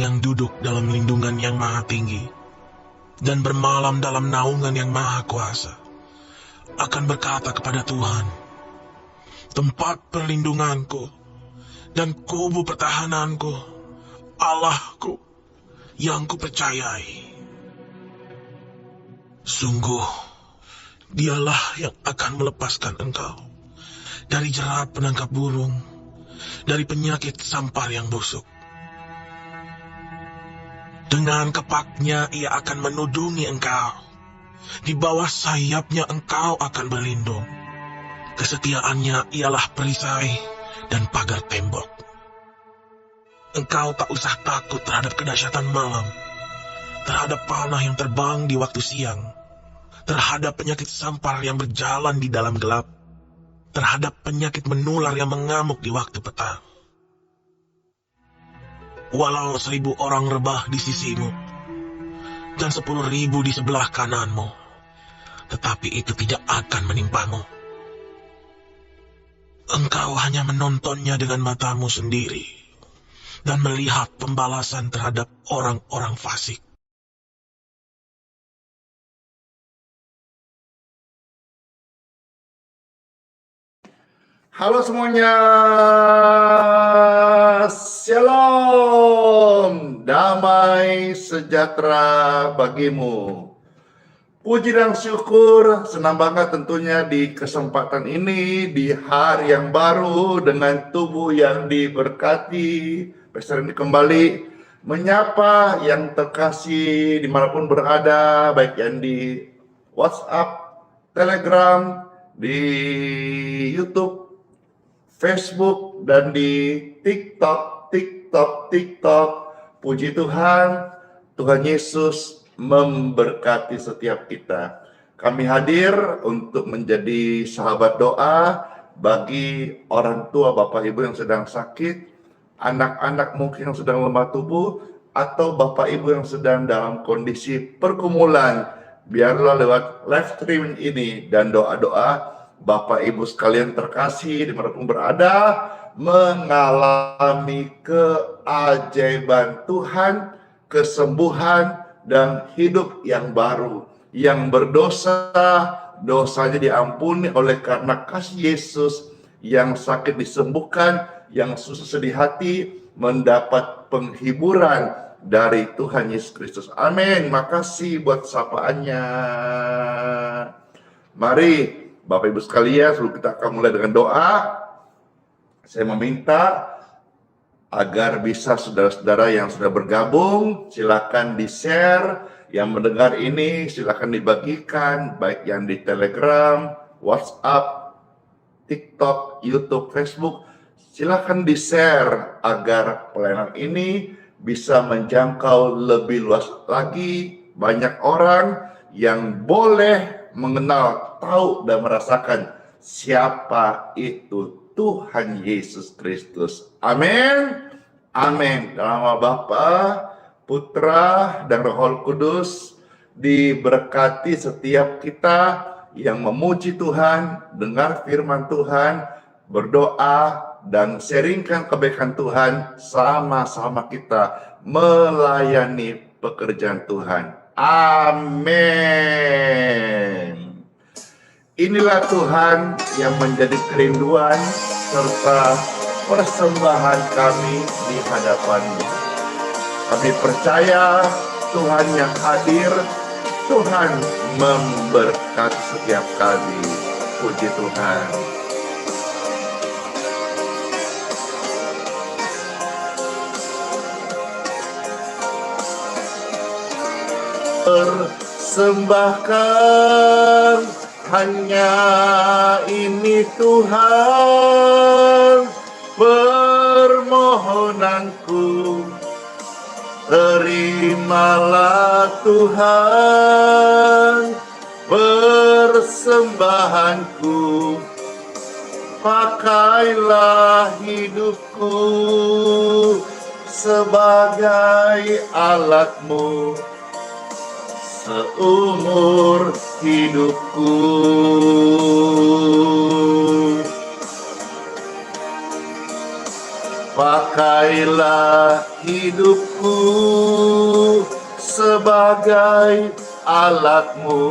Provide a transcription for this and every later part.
yang duduk dalam lindungan yang maha tinggi dan bermalam dalam naungan yang maha kuasa akan berkata kepada Tuhan, tempat perlindunganku dan kubu pertahananku, Allahku yang kupercayai. Sungguh, dialah yang akan melepaskan engkau dari jerat penangkap burung, dari penyakit sampar yang busuk. Dengan kepaknya ia akan menudungi engkau. Di bawah sayapnya engkau akan berlindung. Kesetiaannya ialah perisai dan pagar tembok. Engkau tak usah takut terhadap kedahsyatan malam, terhadap panah yang terbang di waktu siang, terhadap penyakit sampar yang berjalan di dalam gelap, terhadap penyakit menular yang mengamuk di waktu petang. Walau 1000 orang rebah di sisimu, dan 10.000 di sebelah kananmu, tetapi itu tidak akan menimpamu. Engkau hanya menontonnya dengan matamu sendiri, dan melihat pembalasan terhadap orang-orang fasik. Halo semuanya, Shalom, damai sejahtera bagimu. Puji dan syukur, senang banget tentunya di kesempatan ini, di hari yang baru dengan tubuh yang diberkati. Pastor ini kembali menyapa yang terkasih dimanapun berada, baik yang di WhatsApp, Telegram, di YouTube, Facebook, dan di TikTok. Puji Tuhan, Tuhan Yesus memberkati setiap kita. Kami hadir untuk menjadi sahabat doa bagi orang tua, Bapak Ibu yang sedang sakit, anak-anak mungkin yang sedang lemah tubuh, atau Bapak Ibu yang sedang dalam kondisi pergumulan. Biarlah lewat live streaming ini dan doa-doa Bapak Ibu sekalian terkasih dimanapun berada mengalami keajaiban Tuhan, kesembuhan, dan hidup yang baru. Yang berdosa, dosanya diampuni oleh karena kasih Yesus. Yang sakit disembuhkan, yang susah sedih hati mendapat penghiburan dari Tuhan Yesus Kristus. Amin. Makasih buat sapaannya. Mari Bapak Ibu sekalian, sebelum kita akan mulai dengan doa, saya meminta agar bisa saudara-saudara yang sudah bergabung, silakan di-share. Yang mendengar ini silakan dibagikan, baik yang di Telegram, WhatsApp, TikTok, YouTube, Facebook. Silakan di-share agar pelayanan ini bisa menjangkau lebih luas lagi, banyak orang yang boleh mengenal, tahu, dan merasakan siapa itu Tuhan Yesus Kristus. Amin. Amin. Dalam nama Bapa, Putra, dan Roh Kudus, diberkati setiap kita yang memuji Tuhan, dengar firman Tuhan, berdoa, dan sharingkan kebaikan Tuhan, sama-sama kita melayani pekerjaan Tuhan. Amin. Inilah Tuhan yang menjadi kerinduan serta persembahan kami di hadapan-Mu. Kami percaya Tuhan yang hadir, Tuhan memberkati setiap kali. Puji Tuhan. Persembahkan hanya ini Tuhan, permohonanku. Terimalah Tuhan persembahanku, pakailah hidupku sebagai alat-Mu seumur hidupku. Pakailah hidupku sebagai alatmu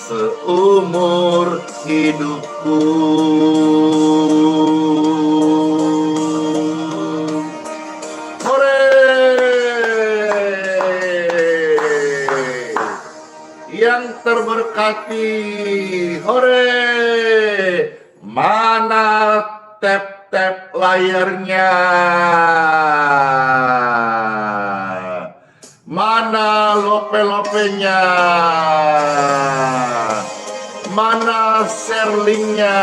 seumur hidupku. Hore! Yang terberkati, hore! Mana tap-tap layarnya? Mana lope-lopenya? Mana share linknya?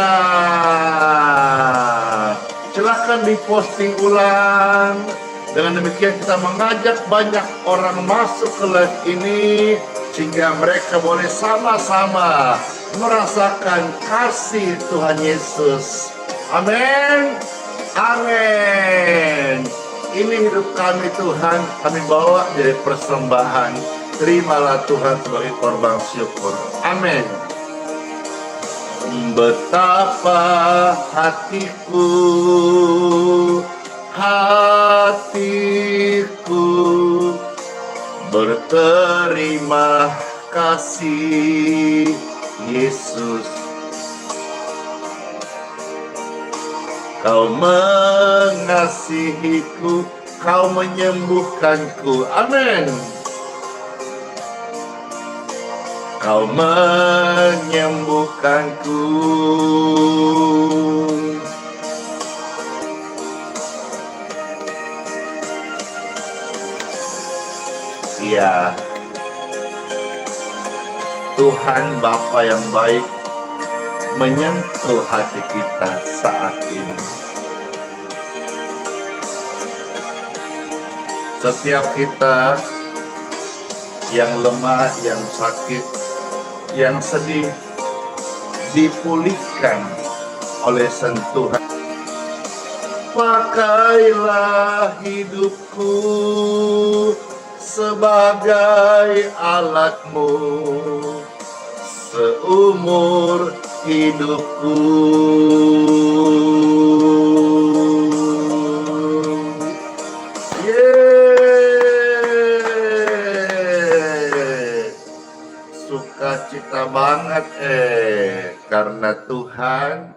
Silahkan diposting ulang. Dengan demikian kita mengajak banyak orang masuk ke live ini sehingga mereka boleh sama-sama merasakan kasih Tuhan Yesus. Amin. Amin. Ini hidup kami Tuhan, kami bawa jadi persembahan. Terimalah Tuhan sebagai korban syukur. Amin. Betapa hatiku berterima kasih Yesus. Kau mengasihiku, kau menyembuhkanku. Amin. Kau menyembuhkanku. Ya, Tuhan Bapa yang baik menyentuh hati kita saat ini. Setiap kita yang lemah, yang sakit, yang sedih, dipulihkan oleh sentuhan. Pakailah hidupku sebagai alatmu seumur hidupku. Sukacita banget karena Tuhan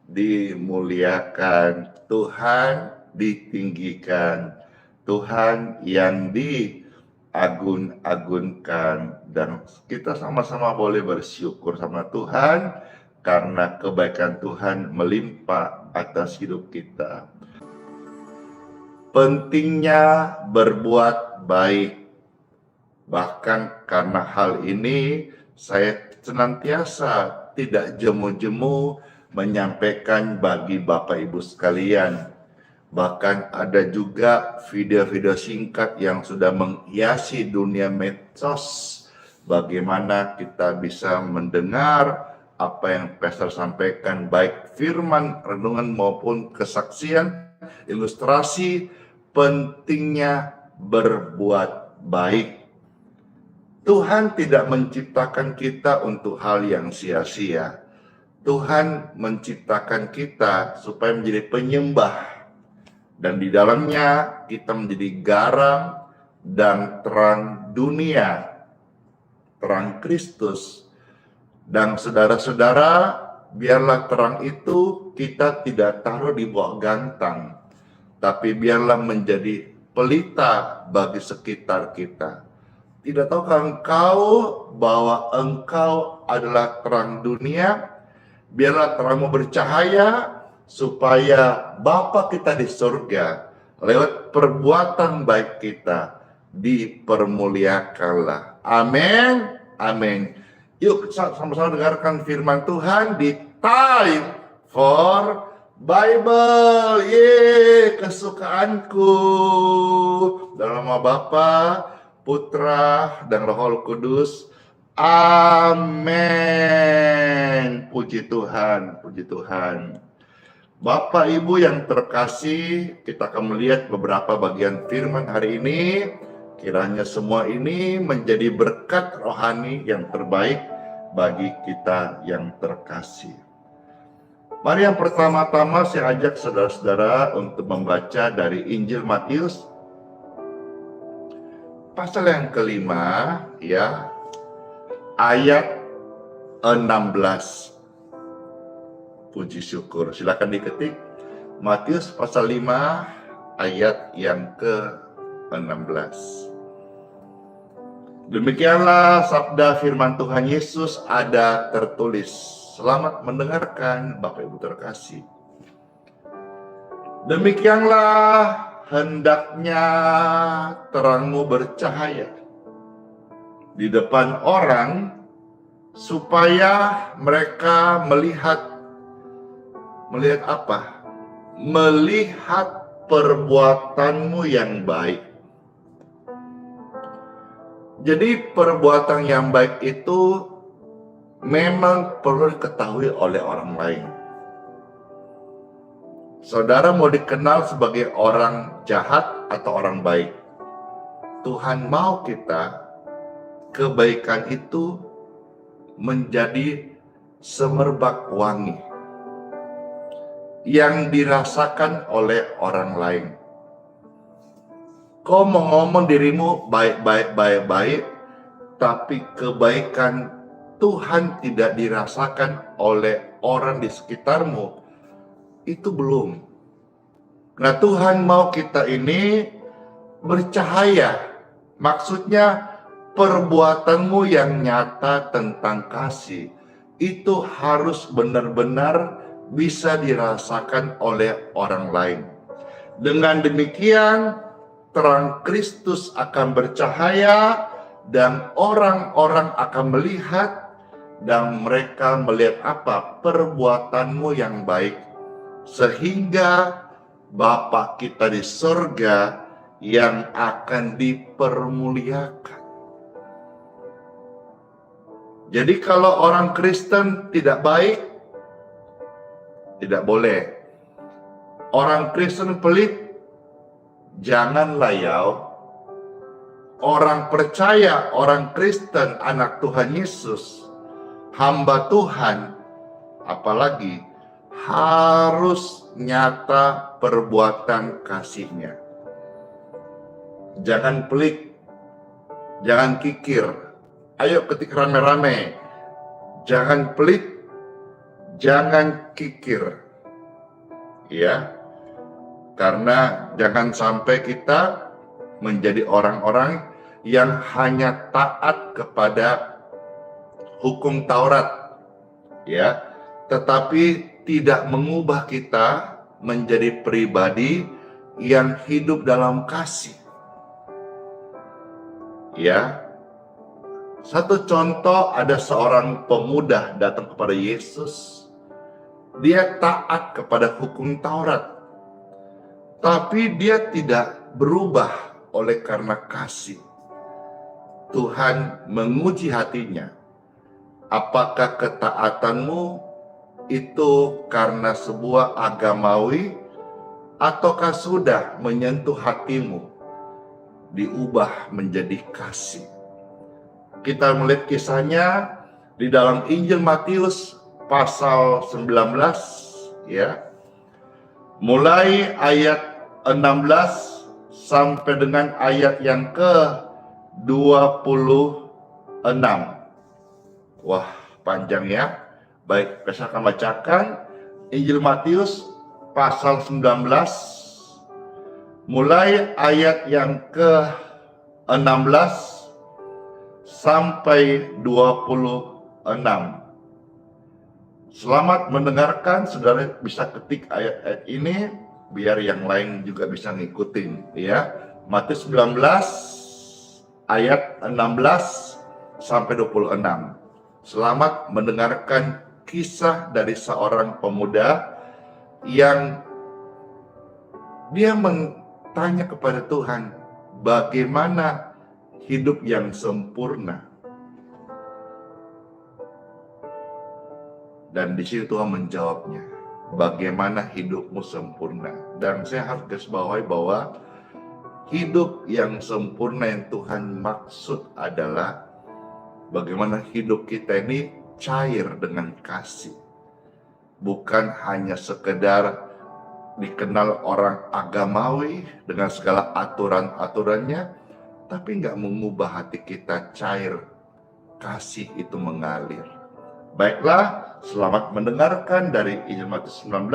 dimuliakan, Tuhan ditinggikan, Tuhan yang diagun-agunkan, dan kita sama-sama boleh bersyukur sama Tuhan karena kebaikan Tuhan melimpah atas hidup kita. Pentingnya berbuat baik. Bahkan karena hal ini saya senantiasa tidak jemu-jemu menyampaikan bagi Bapak Ibu sekalian. Bahkan ada juga video-video singkat yang sudah menghiasi dunia medsos. Bagaimana kita bisa mendengar apa yang pastor sampaikan, baik firman, renungan maupun kesaksian, ilustrasi. Pentingnya berbuat baik. Tuhan tidak menciptakan kita untuk hal yang sia-sia. Tuhan menciptakan kita supaya menjadi penyembah. Dan di dalamnya kita menjadi garam dan terang dunia. Terang Kristus. Dan saudara-saudara, biarlah terang itu kita tidak taruh di bawah gantang. Tapi biarlah menjadi pelita bagi sekitar kita. Tidak tahukah engkau bahwa engkau adalah terang dunia? Biarlah terangmu bercahaya supaya Bapa kita di surga lewat perbuatan baik kita dipermuliakanlah. Amin. Amin. Yuk sama-sama dengarkan firman Tuhan di Time for Bible. Kesukaanku. Dalam nama Bapa, Putra, dan Roh Kudus. Amin. Puji Tuhan, puji Tuhan. Bapak Ibu yang terkasih, kita akan melihat beberapa bagian firman hari ini. Kiranya semua ini menjadi berkat rohani yang terbaik bagi kita yang terkasih. Mari yang pertama-tama saya ajak saudara-saudara untuk membaca dari Injil Matius pasal yang kelima, ya, ayat 16. Puji syukur. Silakan diketik Matius pasal 5 ayat yang ke-16. Demikianlah sabda firman Tuhan Yesus ada tertulis. Selamat mendengarkan Bapak Ibu terkasih. Demikianlah hendaknya terangmu bercahaya di depan orang, supaya mereka melihat apa? Melihat perbuatanmu yang baik. Jadi perbuatan yang baik itu memang perlu diketahui oleh orang lain. Saudara mau dikenal sebagai orang jahat atau orang baik? Tuhan mau kita kebaikan itu menjadi semerbak wangi yang dirasakan oleh orang lain. Kau mau ngomong dirimu baik, tapi kebaikan Tuhan tidak dirasakan oleh orang di sekitarmu, itu belum. Nah, Tuhan mau kita ini bercahaya. Maksudnya perbuatanmu yang nyata tentang kasih itu harus benar-benar bisa dirasakan oleh orang lain. Dengan demikian, terang Kristus akan bercahaya dan orang-orang akan melihat, dan mereka melihat apa? Perbuatanmu yang baik, sehingga Bapa kita di surga yang akan dipermuliakan. Jadi kalau orang Kristen tidak baik, tidak boleh. Orang Kristen pelit, jangan layau. Orang percaya, orang Kristen, anak Tuhan Yesus, hamba Tuhan, apalagi harus nyata perbuatan kasih-Nya. Jangan pelit, jangan kikir. Ayo ketik rame-rame. Jangan pelit, jangan kikir. Ya. Karena jangan sampai kita menjadi orang-orang yang hanya taat kepada hukum Taurat, ya, tetapi tidak mengubah kita menjadi pribadi yang hidup dalam kasih. Ya, satu contoh, ada seorang pemuda datang kepada Yesus. Dia taat kepada hukum Taurat, tapi dia tidak berubah oleh karena kasih. Tuhan menguji hatinya. Apakah ketaatanmu itu karena sebuah agamawi, ataukah sudah menyentuh hatimu, diubah menjadi kasih? Kita melihat kisahnya di dalam Injil Matius pasal 19, ya. Mulai ayat 16 sampai dengan ayat yang ke-26. Wah, panjang ya. Baik, saya akan bacakan Injil Matius pasal 19 mulai ayat yang ke-16 sampai 26. Selamat mendengarkan, saudara bisa ketik ayat-ayat ini biar yang lain juga bisa ngikutin, ya. Matius 19 ayat 16 sampai 26. Selamat mendengarkan kisah dari seorang pemuda yang dia bertanya kepada Tuhan, bagaimana hidup yang sempurna? Dan di sini Tuhan menjawabnya, bagaimana hidupmu sempurna? Dan saya harus garis bawahi bahwa hidup yang sempurna yang Tuhan maksud adalah bagaimana hidup kita ini cair dengan kasih. bukan hanya sekedar dikenal orang agamawi dengan segala aturan-aturannya, tapi nggak mengubah hati kita cair, kasih itu mengalir. Baiklah, selamat mendengarkan dari Injil Matius 19,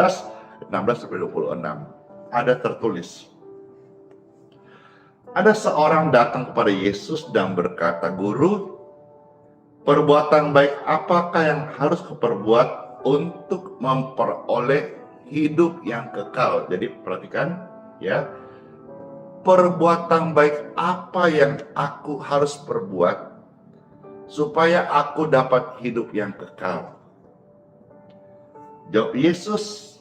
16-26. Ada tertulis, ada seorang datang kepada Yesus dan berkata, "Guru, perbuatan baik apakah yang harus kuperbuat untuk memperoleh hidup yang kekal?" Jadi perhatikan ya, perbuatan baik apa yang aku harus perbuat supaya aku dapat hidup yang kekal? Jawab Yesus,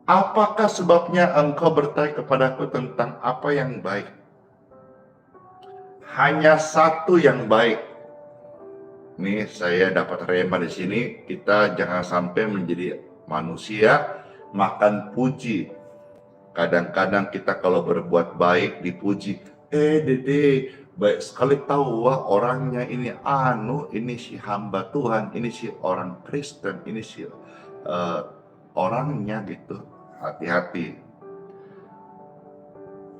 "Apakah sebabnya engkau bertanya kepadaku tentang apa yang baik? Hanya satu yang baik." Nih saya dapat rema di sini, kita jangan sampai menjadi manusia makan puji. Kadang-kadang kita kalau berbuat baik dipuji, Dede, baik sekali tahu, wah orangnya ini ini si hamba Tuhan, ini si orang Kristen, ini si orangnya gitu. Hati-hati.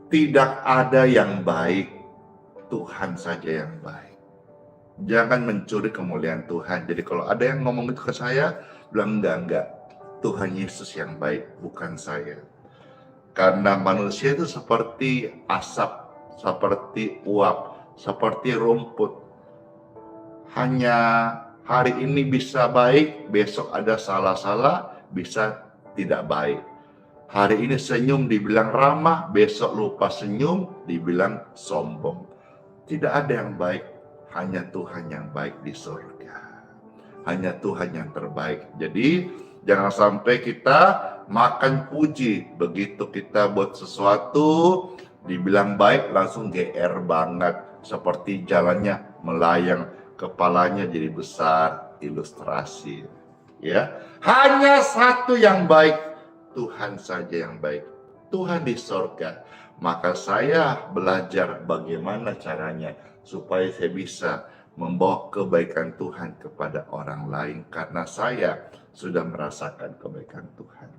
Tidak ada yang baik, Tuhan saja yang baik. Jangan mencuri kemuliaan Tuhan. Jadi kalau ada yang ngomong itu ke saya, bilang enggak. Tuhan Yesus yang baik, bukan saya. Karena manusia itu seperti asap, seperti uap, seperti rumput. Hanya hari ini bisa baik, besok ada salah-salah, bisa tidak baik. Hari ini senyum dibilang ramah, besok lupa senyum dibilang sombong. Tidak ada yang baik, hanya Tuhan yang baik di surga. Hanya Tuhan yang terbaik. Jadi jangan sampai kita makan puji, begitu kita buat sesuatu dibilang baik langsung GR banget, seperti jalannya melayang, kepalanya jadi besar, ilustrasi ya. Hanya satu yang baik, Tuhan saja yang baik, Tuhan di sorga. Maka saya belajar bagaimana caranya supaya saya bisa membawa kebaikan Tuhan kepada orang lain, karena saya sudah merasakan kebaikan Tuhan.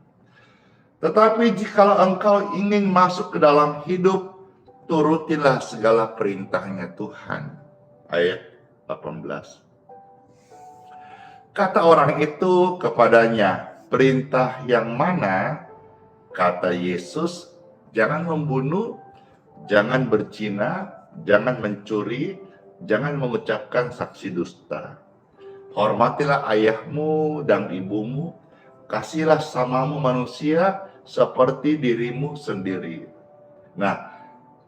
Tetapi jikalau engkau ingin masuk ke dalam hidup, turutilah segala perintahnya Tuhan. Ayat 18. Kata orang itu kepadanya, "Perintah yang mana?" Kata Yesus, "Jangan membunuh, jangan berzina, jangan mencuri, jangan mengucapkan saksi dusta. Hormatilah ayahmu dan ibumu, kasihilah samamu manusia seperti dirimu sendiri." Nah,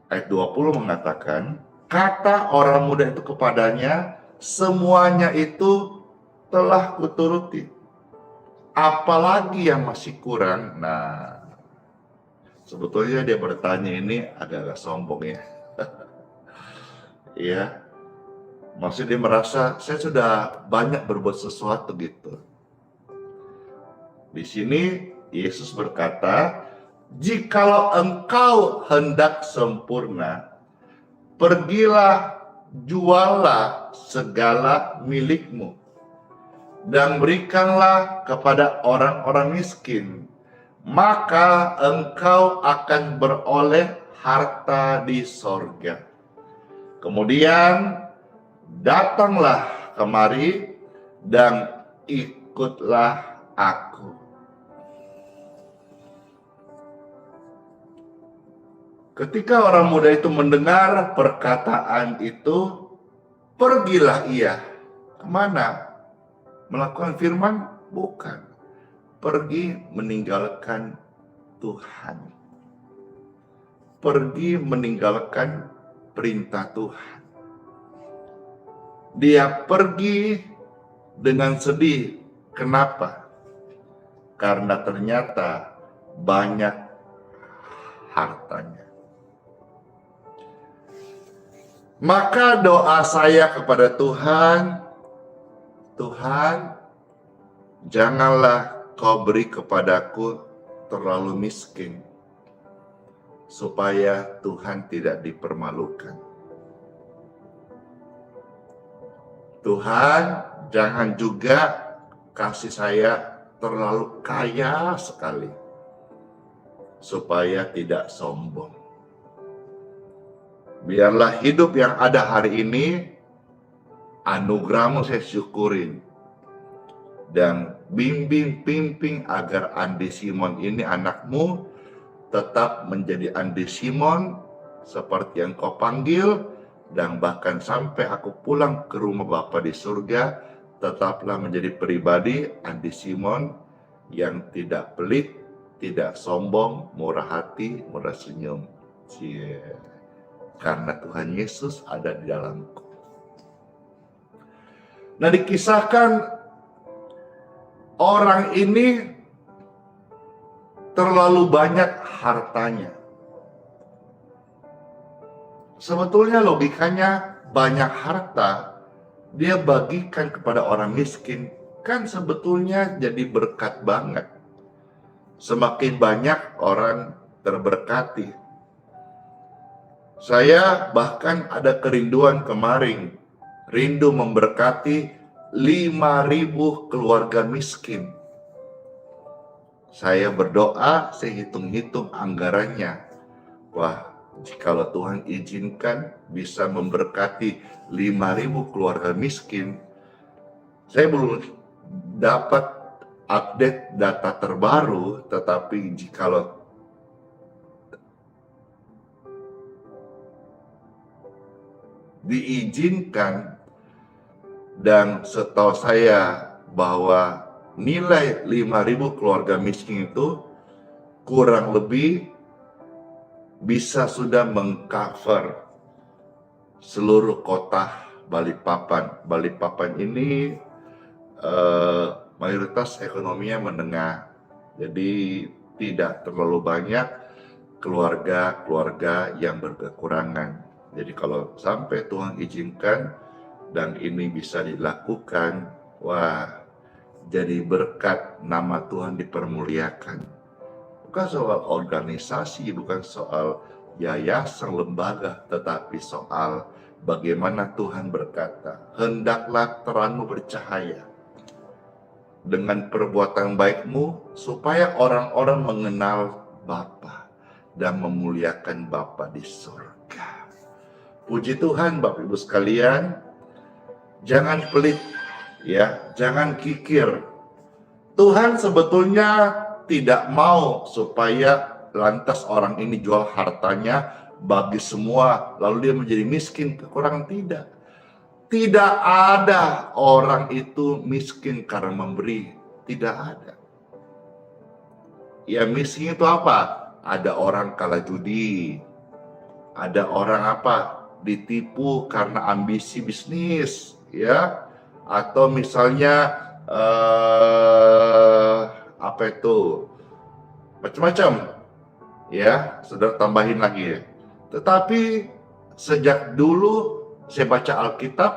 ayat 20 mengatakan, kata orang muda itu kepadanya, "Semuanya itu telah kuturuti. Apalagi yang masih kurang?" Nah, sebetulnya dia bertanya ini agak-agak sombong ya. Iya, maksudnya dia merasa saya sudah banyak berbuat sesuatu gitu. Di sini Yesus berkata, "Jikalau engkau hendak sempurna, pergilah, jualah segala milikmu dan berikanlah kepada orang-orang miskin, maka engkau akan beroleh harta di sorga. Kemudian datanglah kemari dan ikutlah aku." Ketika orang muda itu mendengar perkataan itu, pergilah ia. Kemana? Melakukan firman? Bukan. Pergi meninggalkan Tuhan. Pergi meninggalkan perintah Tuhan. Dia pergi dengan sedih. Kenapa? Karena ternyata banyak hartanya. Maka doa saya kepada Tuhan, Tuhan, janganlah kau beri kepadaku terlalu miskin, supaya Tuhan tidak dipermalukan. Tuhan, jangan juga kasih saya terlalu kaya sekali supaya tidak sombong. Biarlah hidup yang ada hari ini, anugerahmu saya syukurin. Dan bimbing pimping agar Andi Simon ini anakmu tetap menjadi Andi Simon seperti yang kau panggil, dan bahkan sampai aku pulang ke rumah Bapa di surga, tetaplah menjadi pribadi Andi Simon yang tidak pelit, tidak sombong, murah hati, murah senyum. Cie. Karena Tuhan Yesus ada di dalamku. Nah, dikisahkan orang ini terlalu banyak hartanya. Sebetulnya logikanya, banyak harta dia bagikan kepada orang miskin, kan sebetulnya jadi berkat banget. Semakin banyak orang terberkati. Saya bahkan ada kerinduan kemarin, rindu memberkati 5.000 keluarga miskin. Saya berdoa, saya hitung-hitung anggarannya. Wah, jikalau Tuhan izinkan bisa memberkati 5.000 keluarga miskin, saya belum dapat update data terbaru, tetapi jikalau diizinkan, dan setahu saya bahwa nilai 5.000 keluarga miskin itu kurang lebih bisa sudah mengcover seluruh kota Balikpapan. Balikpapan ini mayoritas ekonominya menengah, jadi tidak terlalu banyak keluarga-keluarga yang berkekurangan. Jadi kalau sampai Tuhan izinkan dan ini bisa dilakukan, wah, jadi berkat, nama Tuhan dipermuliakan. Bukan soal organisasi, bukan soal yayasan, lembaga, tetapi soal bagaimana Tuhan berkata, hendaklah terangmu bercahaya dengan perbuatan baikmu, supaya orang-orang mengenal Bapa dan memuliakan Bapa di surga. Puji Tuhan, Bapak Ibu sekalian, jangan pelit, ya, jangan kikir. Tuhan sebetulnya tidak mau supaya lantas orang ini jual hartanya bagi semua, lalu dia menjadi miskin, kekurangan. Tidak. Tidak ada orang itu miskin karena memberi. Tidak ada. Ya, miskin itu apa? Ada orang kalah judi. Ada orang apa? Ditipu karena ambisi bisnis, ya. Atau misalnya apa itu? Macam-macam. Ya, saudara tambahin lagi ya. Tetapi sejak dulu saya baca Alkitab,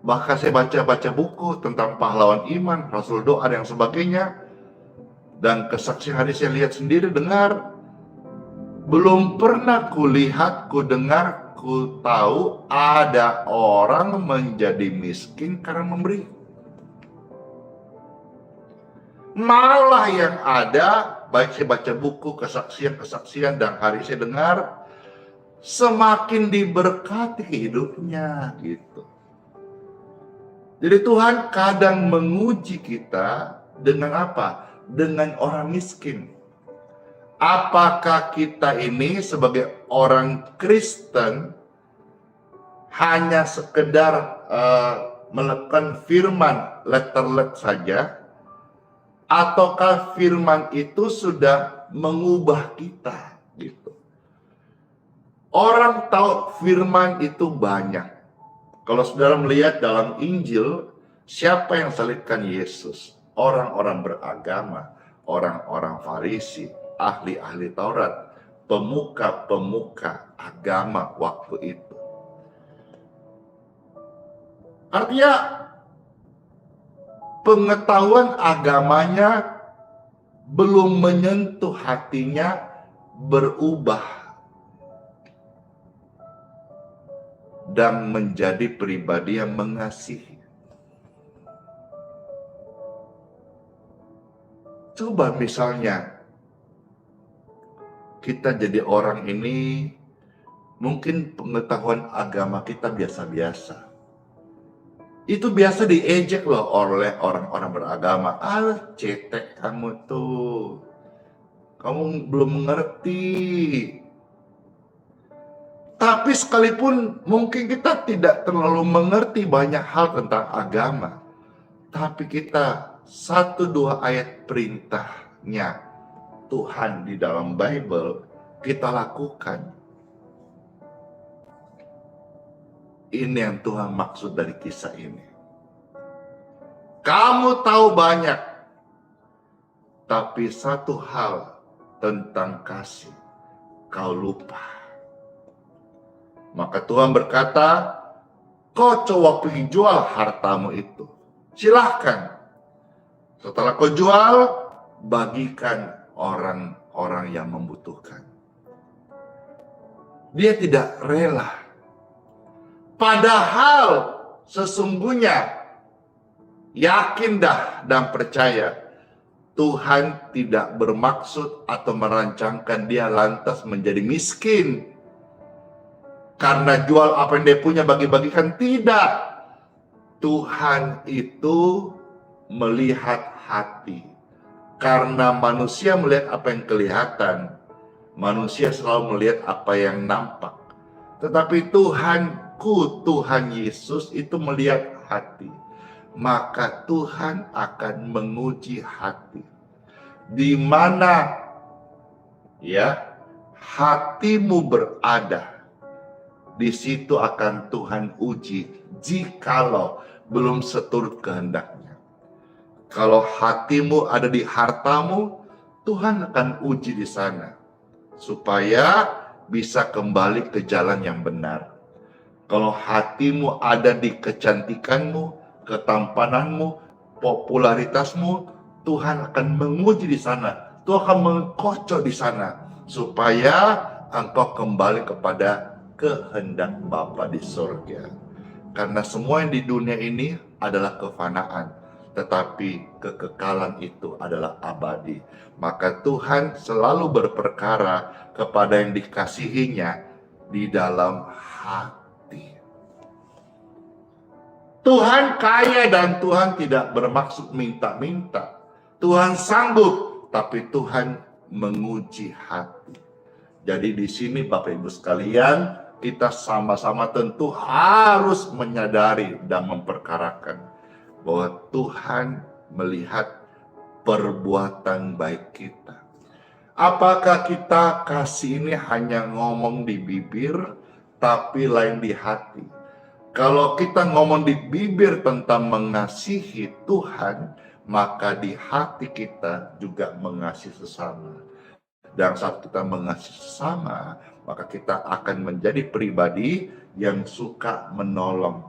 bahkan saya baca buku tentang pahlawan iman, Rasul Doa dan sebagainya, dan kesaksian hadis saya lihat sendiri, dengar, belum pernah kulihat, kudengar, ku tahu ada orang menjadi miskin karena memberi. Malah yang ada, baik saya baca buku, kesaksian dan hari saya dengar, semakin diberkati hidupnya gitu. Jadi Tuhan kadang menguji kita dengan apa? Dengan orang miskin. Apakah kita ini sebagai orang Kristen hanya sekedar melakukan firman letter-let saja, ataukah firman itu sudah mengubah kita gitu. Orang tahu firman itu banyak. Kalau saudara melihat dalam Injil, siapa yang salibkan Yesus? Orang-orang beragama, orang-orang Farisi, ahli-ahli Taurat, pemuka-pemuka agama waktu itu. Artinya pengetahuan agamanya belum menyentuh hatinya berubah dan menjadi pribadi yang mengasihi. Coba misalnya kita jadi orang ini, mungkin pengetahuan agama kita biasa-biasa. Itu biasa diejek loh oleh orang-orang beragama. Ah, cetek kamu tuh. Kamu belum mengerti. Tapi sekalipun mungkin kita tidak terlalu mengerti banyak hal tentang agama, tapi kita satu dua ayat perintahnya Tuhan di dalam Bible kita lakukan. Ini yang Tuhan maksud dari kisah ini. Kamu tahu banyak, tapi satu hal tentang kasih kau lupa. Maka Tuhan berkata, kau coba pergi jual hartamu itu. Silahkan. Setelah kau jual, bagikan orang-orang yang membutuhkan. Dia tidak rela. Padahal sesungguhnya, yakin dah dan percaya, Tuhan tidak bermaksud atau merancangkan dia lantas menjadi miskin. Karena jual apa yang dia punya bagi-bagikan, tidak. Tuhan itu melihat hati. Karena manusia melihat apa yang kelihatan. Manusia selalu melihat apa yang nampak. Tetapi Tuhanku, Tuhan Yesus itu melihat hati. Maka Tuhan akan menguji hati. Di mana ya hatimu berada, di situ akan Tuhan uji jikalau belum seturut kehendaknya. Kalau hatimu ada di hartamu, Tuhan akan uji di sana supaya bisa kembali ke jalan yang benar. Kalau hatimu ada di kecantikanmu, ketampananmu, popularitasmu, Tuhan akan menguji di sana. Tuhan akan mengkocok di sana supaya engkau kembali kepada kehendak Bapa di surga. Karena semua yang di dunia ini adalah kefanaan, tetapi kekekalan itu adalah abadi. Maka Tuhan selalu berperkara kepada yang dikasihinya di dalam hati. Tuhan kaya dan Tuhan tidak bermaksud minta-minta. Tuhan sanggup, tapi Tuhan menguji hati. Jadi di sini Bapak Ibu sekalian, kita sama-sama tentu harus menyadari dan memperkarakan bahwa Tuhan melihat perbuatan baik kita. Apakah kita kasih ini hanya ngomong di bibir, tapi lain di hati? Kalau kita ngomong di bibir tentang mengasihi Tuhan, maka di hati kita juga mengasihi sesama. Dan saat kita mengasihi sesama, maka kita akan menjadi pribadi yang suka menolong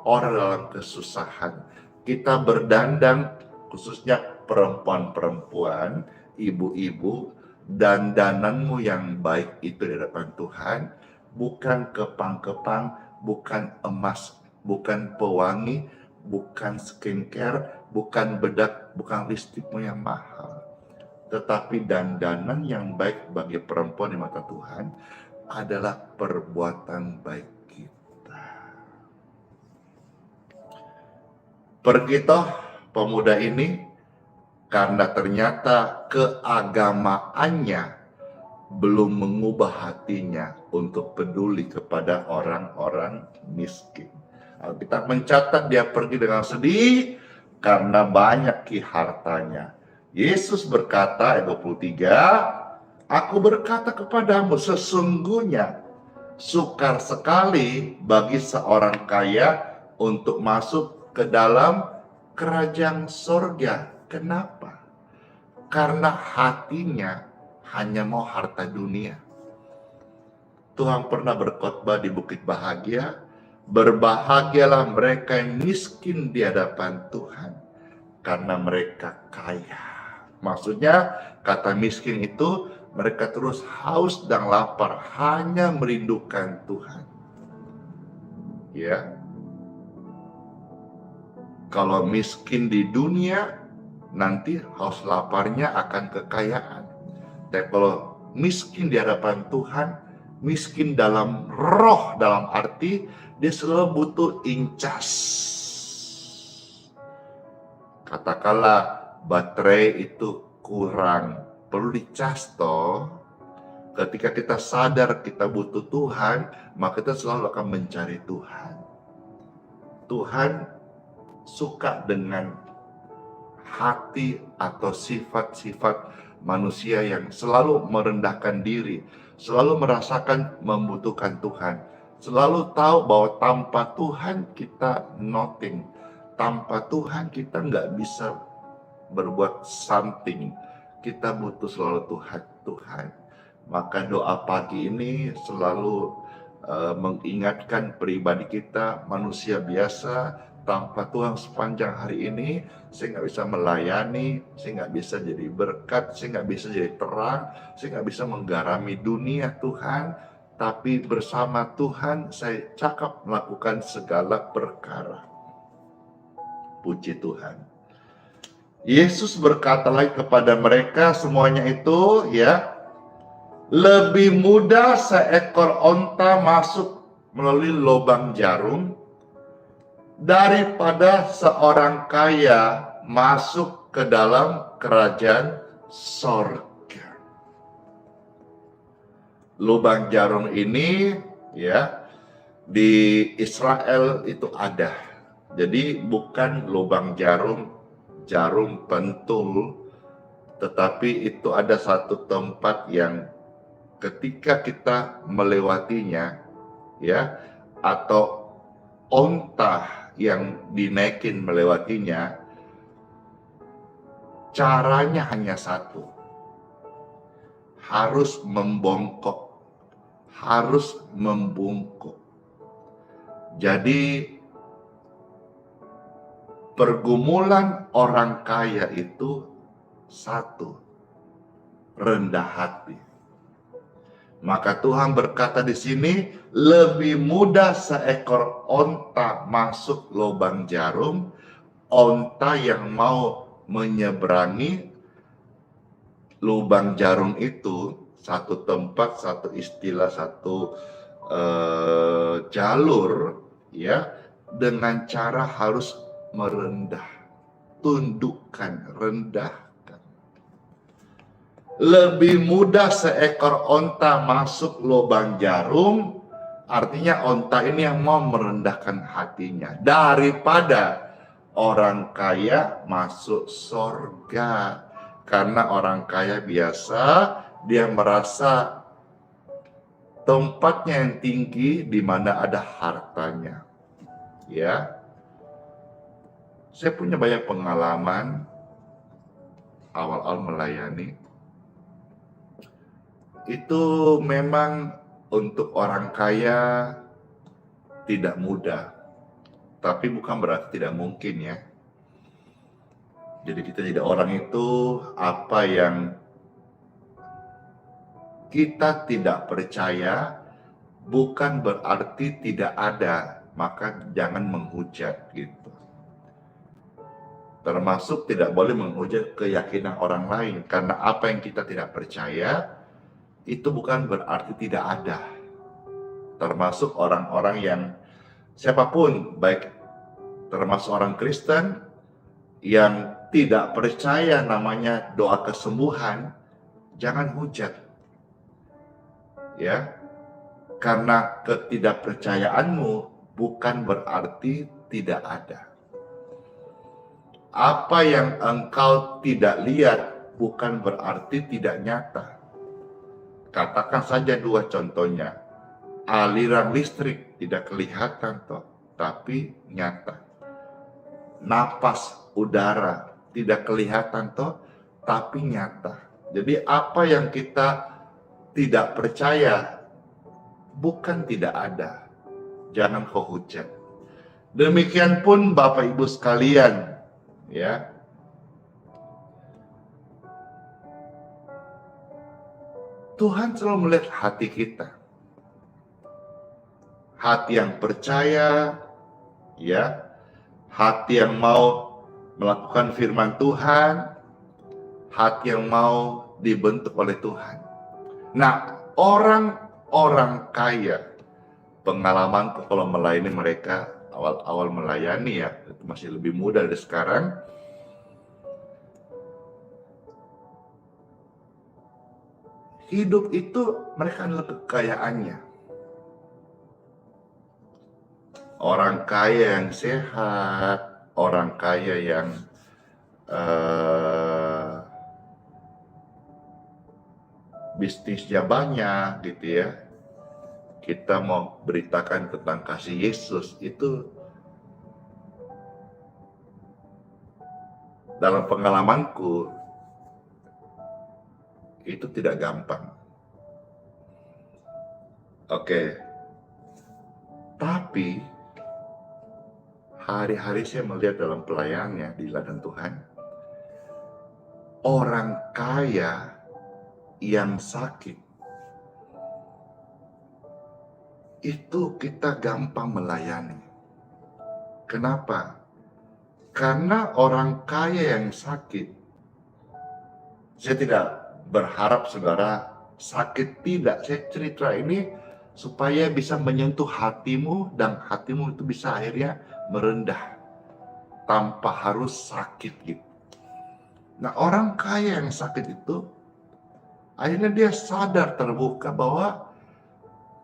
orang dalam kesusahan. Kita berdandang, khususnya perempuan-perempuan, ibu-ibu, dandananmu yang baik itu di hadapan Tuhan, bukan kepang-kepang, bukan emas, bukan pewangi, bukan skincare, bukan bedak, bukan lipstikmu yang mahal. Tetapi dandanan yang baik bagi perempuan di mata Tuhan adalah perbuatan baik kita. Pergi toh pemuda ini karena ternyata keagamaannya belum mengubah hatinya untuk peduli kepada orang-orang miskin. Alkitab mencatat dia pergi dengan sedih karena banyak hartanya. Yesus berkata ayat 23, aku berkata kepadamu sesungguhnya sukar sekali bagi seorang kaya untuk masuk ke dalam kerajaan sorga. Kenapa? Karena hatinya hanya mau harta dunia. Tuhan pernah berkhotbah di Bukit Bahagia, berbahagialah mereka yang miskin di hadapan Tuhan, karena mereka kaya. Maksudnya kata miskin itu mereka terus haus dan lapar, hanya merindukan Tuhan. Ya. Kalau miskin di dunia, nanti haus laparnya akan kekayaan. Tapi kalau miskin di hadapan Tuhan, miskin dalam roh, dalam arti dia selalu butuh incas. Katakanlah baterai itu kurang, perlu dicas toh. Ketika kita sadar kita butuh Tuhan, maka kita selalu akan mencari Tuhan. Tuhan suka dengan hati atau sifat-sifat manusia yang selalu merendahkan diri, selalu merasakan membutuhkan Tuhan, selalu tahu bahwa tanpa Tuhan kita nothing, tanpa Tuhan kita nggak bisa berbuat something, kita butuh selalu Tuhan. Maka doa pagi ini selalu mengingatkan pribadi kita, manusia biasa, tanpa Tuhan sepanjang hari ini, saya nggak bisa melayani, saya nggak bisa jadi berkat, saya nggak bisa jadi terang, saya nggak bisa menggarami dunia Tuhan, tapi bersama Tuhan saya cakap melakukan segala perkara. Puji Tuhan. Yesus berkata lagi kepada mereka semuanya itu, ya, lebih mudah seekor onta masuk melalui lubang jarum daripada seorang kaya masuk ke dalam kerajaan sorga. Lubang jarum ini, ya, di Israel itu ada. Jadi bukan lubang jarum pentul, tetapi itu ada satu tempat yang ketika kita melewatinya, ya, atau onta yang dinaikin melewatinya, caranya hanya satu, harus membongkok, harus membungkuk. Jadi pergumulan orang kaya itu satu, rendah hati. Maka Tuhan berkata di sini, lebih mudah seekor onta masuk lubang jarum, onta yang mau menyeberangi lubang jarum itu, satu tempat, satu istilah, satu jalur, ya, dengan cara harus merendah, tundukkan, rendah. Lebih mudah seekor onta masuk lubang jarum, artinya onta ini yang mau merendahkan hatinya, daripada orang kaya masuk sorga. Karena orang kaya biasa, dia merasa tempatnya yang tinggi di mana ada hartanya. Ya, saya punya banyak pengalaman awal-awal melayani. Itu memang untuk orang kaya tidak mudah, tapi bukan berarti tidak mungkin, ya. Jadi kita jadi orang itu, apa yang kita tidak percaya bukan berarti tidak ada, maka jangan menghujat gitu. Termasuk tidak boleh menghujat keyakinan orang lain, karena apa yang kita tidak percaya itu bukan berarti tidak ada. Termasuk orang-orang yang siapapun, baik termasuk orang Kristen yang tidak percaya namanya doa kesembuhan, jangan hujat. Ya. Karena ketidakpercayaanmu bukan berarti tidak ada. Apa yang engkau tidak lihat bukan berarti tidak nyata. Katakan saja dua contohnya. Aliran listrik tidak kelihatan toh, tapi nyata. Napas udara tidak kelihatan toh, tapi nyata. Jadi apa yang kita tidak percaya bukan tidak ada. Jangan kau hujat. Demikian pun Bapak Ibu sekalian, ya. Tuhan selalu melihat hati kita. Hati yang percaya, ya. Hati yang mau melakukan firman Tuhan, hati yang mau dibentuk oleh Tuhan. Nah, orang-orang kaya, pengalamanku kalau melayani mereka, awal-awal melayani ya, itu masih lebih muda dari sekarang. Hidup itu mereka adalah kekayaannya. Orang kaya yang sehat, orang kaya yang bisnisnya banyak gitu ya. Kita mau beritakan tentang kasih Yesus itu dalam pengalamanku itu tidak gampang. Oke. Tapi hari-hari saya melihat dalam pelayanannya di ladang Tuhan, orang kaya yang sakit itu kita gampang melayani. Kenapa? Karena orang kaya yang sakit, saya tidak berharap saudara sakit, tidak. Saya cerita ini supaya bisa menyentuh hatimu dan hatimu itu bisa akhirnya merendah tanpa harus sakit gitu. Nah, orang kaya yang sakit itu akhirnya dia sadar terbuka bahwa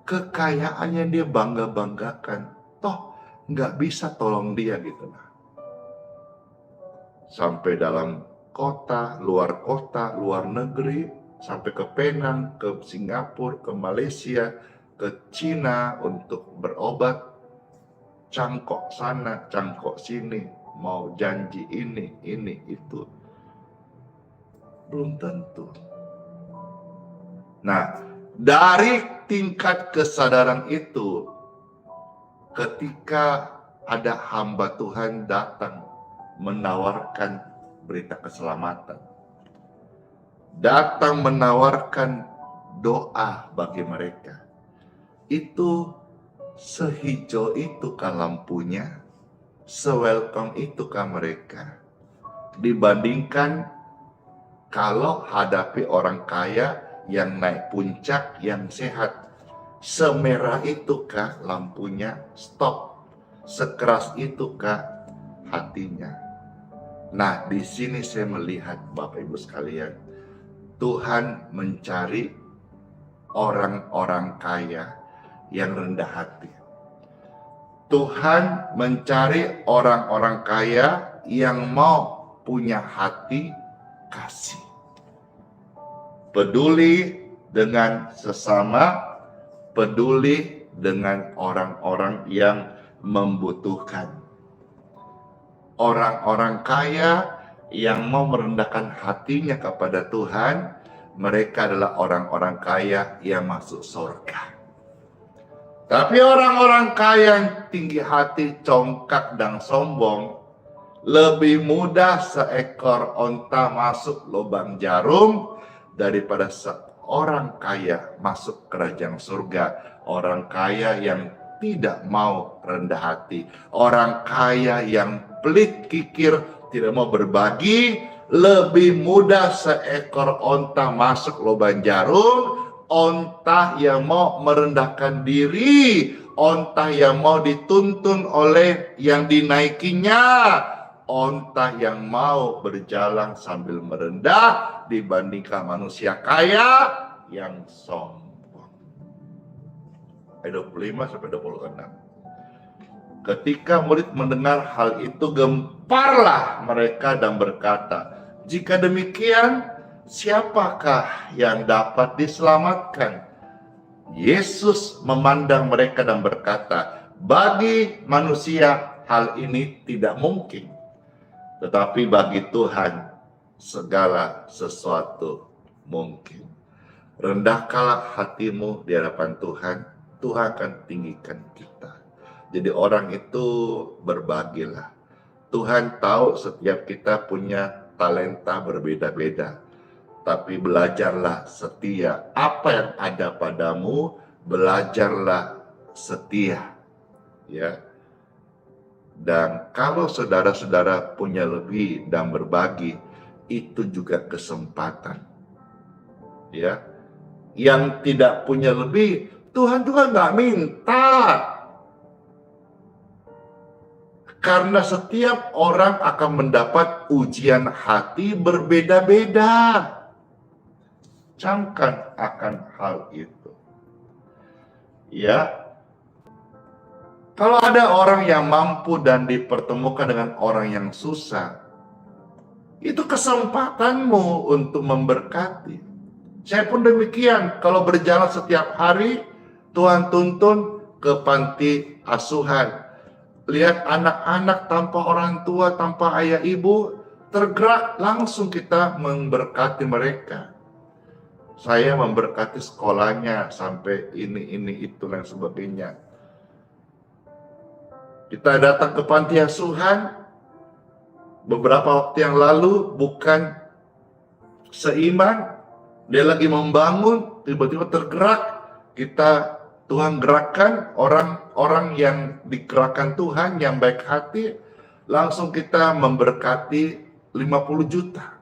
kekayaannya dia bangga-banggakan, toh nggak bisa tolong dia gitu. Nah, sampai dalam kota, luar negeri, sampai ke Penang, ke Singapura, ke Malaysia, ke Cina untuk berobat, cangkok sana, cangkok sini, mau janji ini, itu. Belum tentu. Nah, dari tingkat kesadaran itu, ketika ada hamba Tuhan datang menawarkan berita keselamatan, datang menawarkan doa bagi mereka, itu sehijau itukah lampunya, se-welcome itukah mereka, dibandingkan kalau hadapi orang kaya yang naik puncak, yang sehat. Semerah itukah lampunya, stop, sekeras itukah hatinya. Nah, di sini saya melihat Bapak Ibu sekalian, Tuhan mencari orang-orang kaya yang rendah hati. Tuhan mencari orang-orang kaya yang mau punya hati kasih, peduli dengan sesama, peduli dengan orang-orang yang membutuhkan. Orang-orang kaya yang mau merendahkan hatinya kepada Tuhan, mereka adalah orang-orang kaya yang masuk surga. Tapi orang-orang kaya yang tinggi hati, congkak dan sombong, lebih mudah seekor onta masuk lubang jarum daripada seorang kaya masuk kerajaan surga. Orang kaya yang tidak mau rendah hati, orang kaya yang pelit kikir, tidak mau berbagi, lebih mudah seekor onta masuk lubang jarum. Onta yang mau merendahkan diri, onta yang mau dituntun oleh yang dinaikinya, onta yang mau berjalan sambil merendah dibandingkan manusia kaya yang sombong. Ayat 25-26. Ketika murid mendengar hal itu, gemparlah mereka dan berkata, jika demikian, siapakah yang dapat diselamatkan? Yesus memandang mereka dan berkata, bagi manusia hal ini tidak mungkin, tetapi bagi Tuhan segala sesuatu mungkin. Rendahkanlah hatimu di hadapan Tuhan, Tuhan akan tinggikan kita. Jadi orang itu berbagilah. Tuhan tahu setiap kita punya talenta berbeda-beda. Tapi belajarlah setia. Apa yang ada padamu, belajarlah setia. Ya. Dan kalau saudara-saudara punya lebih dan berbagi, itu juga kesempatan. Ya, yang tidak punya lebih, Tuhan juga nggak minta. Karena setiap orang akan mendapat ujian hati berbeda-beda. Camkan akan hal itu. Ya, kalau ada orang yang mampu dan dipertemukan dengan orang yang susah, itu kesempatanmu untuk memberkati. Saya pun demikian, kalau berjalan setiap hari, Tuhan tuntun ke panti asuhan. Lihat anak-anak tanpa orang tua, tanpa ayah ibu, tergerak langsung kita memberkati mereka. Saya memberkati sekolahnya sampai ini, itu, dan sebagainya. Kita datang ke panti asuhan, beberapa waktu yang lalu, bukan seiman, dia lagi membangun, tiba-tiba tergerak, Tuhan gerakkan orang-orang yang digerakkan Tuhan, yang baik hati, langsung kita memberkati 50 juta.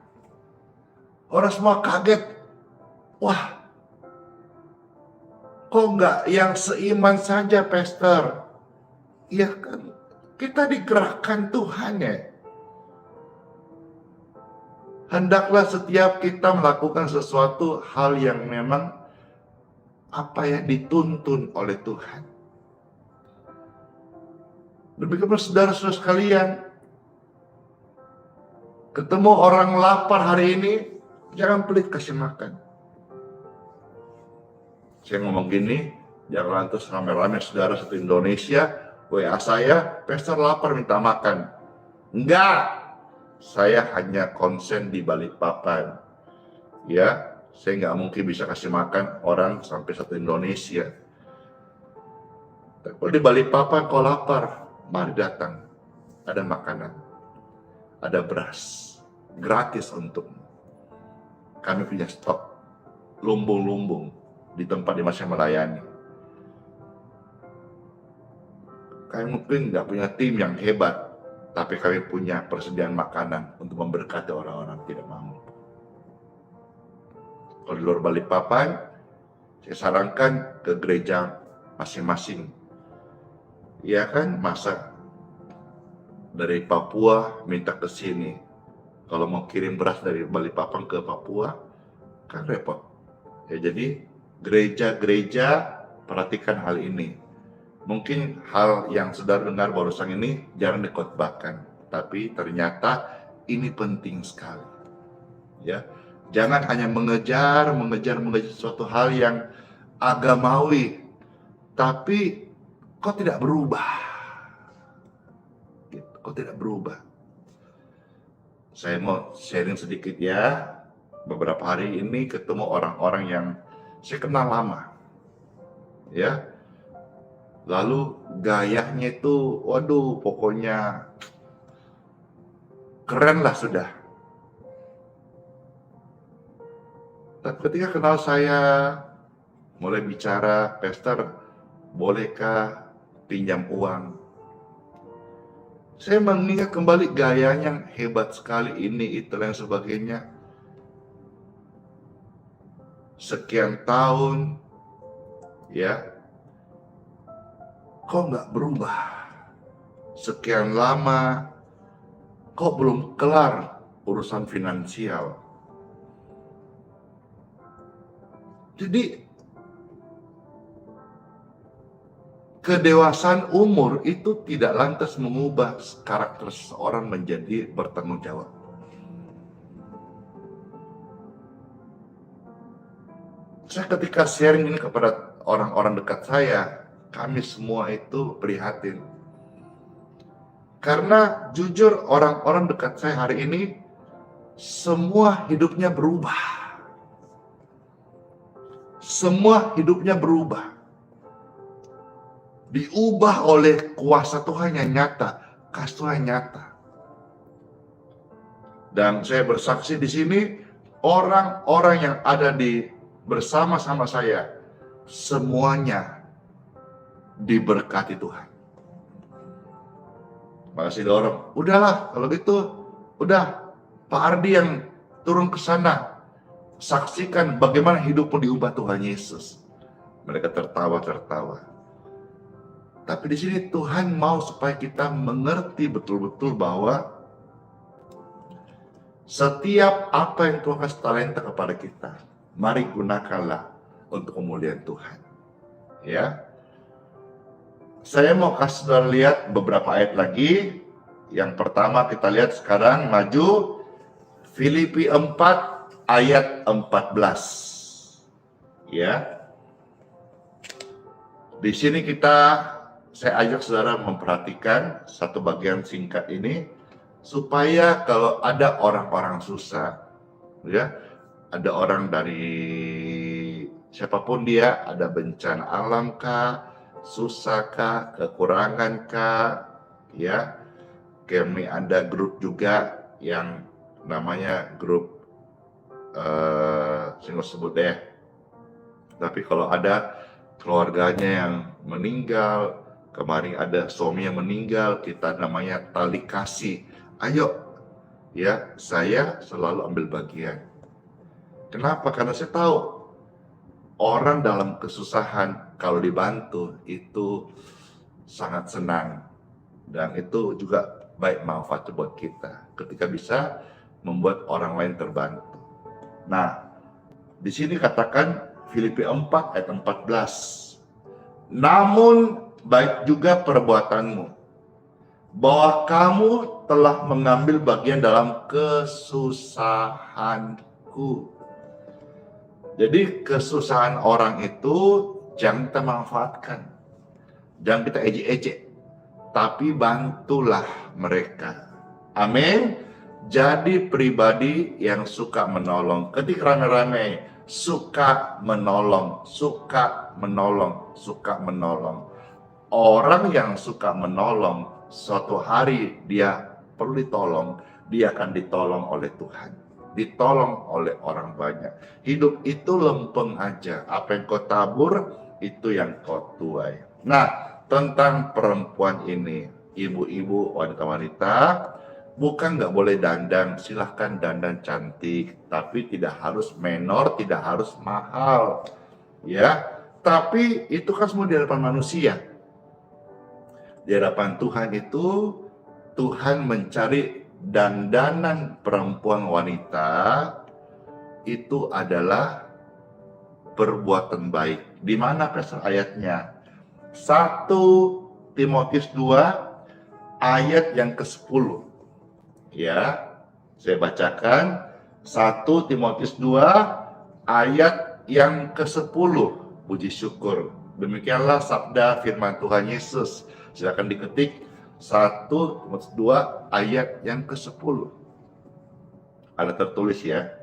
Orang semua kaget, wah, kok nggak yang seiman saja, Pastor? Iya kan, kita digerakkan Tuhan ya. Hendaklah setiap kita melakukan sesuatu hal yang memang dituntun oleh Tuhan. Demikian saudara-saudara sekalian, ketemu orang lapar hari ini, jangan pelit kasih makan. Saya ngomong gini, jangan lantas rame-rame saudara satu Indonesia, WA saya, Pastor lapar minta makan. Enggak, saya hanya konsen di Balikpapan. Ya, saya nggak mungkin bisa kasih makan orang sampai satu Indonesia. Tapi kalau di Balikpapan kau lapar, mari datang. Ada makanan, ada beras, gratis untukmu. Kami punya stok lumbung-lumbung di tempat di masa melayani. Kami mungkin nggak punya tim yang hebat, tapi kami punya persediaan makanan untuk memberkati orang-orang tidak mampu. Kalau di luar Balikpapan, saya sarankan ke gereja masing-masing. Ya kan, masa dari Papua minta ke sini. Kalau mau kirim beras dari Balikpapan ke Papua, kan repot. Ya, jadi gereja-gereja perhatikan hal ini. Mungkin hal yang saudara dengar barusan ini jarang dikhotbahkan, tapi ternyata ini penting sekali. Ya, jangan hanya mengejar suatu hal yang agamawi, tapi kok tidak berubah. Kok tidak berubah. Saya mau sharing sedikit ya. Beberapa hari ini ketemu orang-orang yang saya kenal lama. Ya. Lalu gayanya itu, waduh, pokoknya keren lah sudah. Tapi ketika kenal saya, mulai bicara, Pastor, bolehkah pinjam uang? Saya mengingat kembali gayanya yang hebat sekali, ini, itu, dan sebagainya. Sekian tahun, ya, kok nggak berubah? Sekian lama, kok belum kelar urusan finansial? Jadi, kedewasaan umur itu tidak lantas mengubah karakter seseorang menjadi bertanggung jawab. Saya ketika sharing ini kepada orang-orang dekat saya, kami semua itu prihatin. Karena jujur orang-orang dekat saya hari ini, semua hidupnya berubah. Semua hidupnya berubah. Diubah oleh kuasa Tuhan yang nyata, kasih Tuhan nyata. Dan saya bersaksi di sini, orang-orang yang ada bersama-sama saya, semuanya diberkati Tuhan. Masih dorong. Udahlah, kalau gitu, udah Pak Ardi yang turun ke sana. Saksikan bagaimana hidupmu diubah Tuhan Yesus. Mereka tertawa-tertawa. Tapi di sini Tuhan mau supaya kita mengerti betul-betul bahwa setiap apa yang Tuhan kasih talenta kepada kita, mari gunakanlah untuk kemuliaan Tuhan. Ya, saya mau kasih saudara lihat beberapa ayat lagi. Yang pertama kita lihat sekarang maju Filipi 4 ayat 14. Ya. Di sini saya ajak saudara memperhatikan satu bagian singkat ini supaya kalau ada orang-orang susah, ya, ada orang dari siapapun dia, ada bencana alam kah, susah kah, kekurangan kah, ya. Kami ada grup juga yang namanya grup saya nggak sebut deh. Tapi kalau ada keluarganya yang meninggal, kemarin ada suami yang meninggal, kita namanya tali kasih. Ayo, ya, saya selalu ambil bagian. Kenapa? Karena saya tahu orang dalam kesusahan kalau dibantu itu sangat senang, dan itu juga baik manfaat buat kita ketika bisa membuat orang lain terbantu. Nah, di sini katakan Filipi 4 ayat 14. Namun baik juga perbuatanmu, bahwa kamu telah mengambil bagian dalam kesusahanku. Jadi kesusahan orang itu jangan kita manfaatkan, jangan kita ejek-ejek, tapi bantulah mereka. Amin. Jadi pribadi yang suka menolong. Ketika rame-rame, suka menolong, suka menolong, suka menolong. Orang yang suka menolong, suatu hari dia perlu ditolong, dia akan ditolong oleh Tuhan, ditolong oleh orang banyak. Hidup itu lempeng aja, apa yang kau tabur itu yang kau tuai. Nah, tentang perempuan ini, ibu-ibu, wanita-wanita, bukan nggak boleh dandan, silahkan dandan cantik, tapi tidak harus menor, tidak harus mahal, ya. Tapi itu kan semua di hadapan manusia. Di hadapan Tuhan itu, Tuhan mencari dandanan perempuan wanita itu adalah perbuatan baik. Di mana pasal ayatnya? 1 Timotius 2 ayat yang ke-10. Ya, saya bacakan 1 Timotius 2 ayat yang ke-10. Puji syukur. Demikianlah sabda firman Tuhan Yesus. Silakan diketik 1 Timotius 2 ayat yang ke-10. Ada tertulis ya.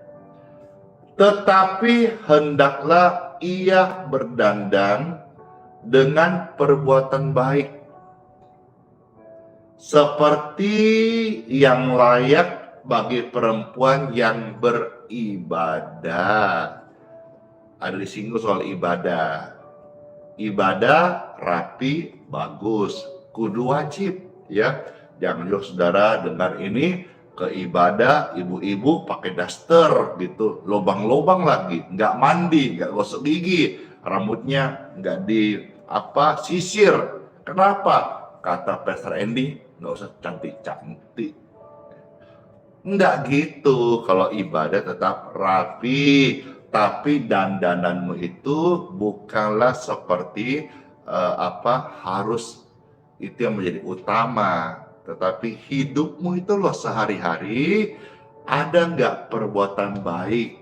Tetapi hendaklah ia berdandan dengan perbuatan baik, seperti yang layak bagi perempuan yang beribadah. Ada disinggung soal ibadah. Ibadah rapi, bagus, kudu wajib, ya. Jangan juga saudara dengar ini ke ibadah, ibu-ibu pakai daster gitu, lobang-lobang lagi, nggak mandi, nggak gosok gigi, rambutnya nggak sisir. Kenapa? Kata Pastor Andy, nggak usah cantik-cantik. Nggak gitu. Kalau ibadah tetap rapi, tapi dandananmu itu bukanlah seperti harus itu yang menjadi utama, tetapi hidupmu itu loh sehari-hari ada nggak perbuatan baik.